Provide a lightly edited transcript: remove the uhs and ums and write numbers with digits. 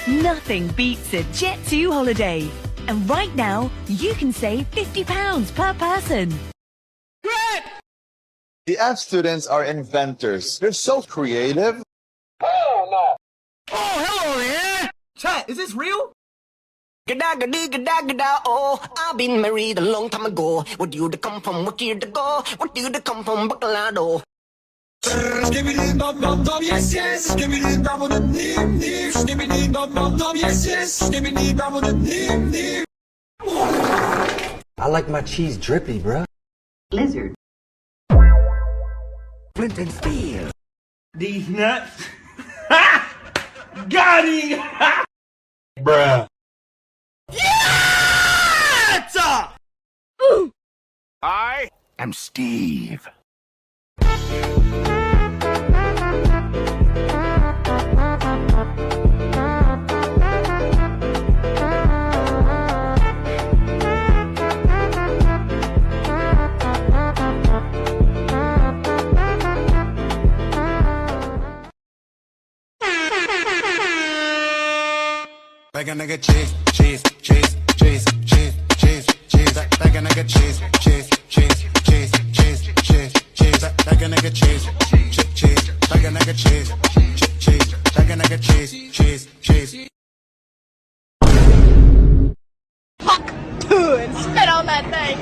Nothing beats a Jet2 holiday. And right now, you can save £50 per person. The F students are inventors. They're so creative. Oh, hello there! Chat, is this real? Oh, I've been married a long time ago. Where do you come from? What year to go? What do you come from? Bacalado. Skibbity dum dum dum, yes yes. Skibbity dum dum dim dim. Skibbity dum dum dum, yes yes. Skibbity dum dum dim dim. I like my cheese drippy, bruh. Lizard. Flint and steel. These nuts. Got him! Bruh. I I'm Steve. Like a nigga cheese, cheese, cheese, cheese, cheese, cheese, cheese. Like a nigga cheese, cheese, cheese, cheese, cheese, cheese, cheese. Like a nigga cheese, cheese, cheese. Like a nigga cheese, cheese, cheese. Like a nigga cheese, cheese, cheese. Fuck! And spit on that thing!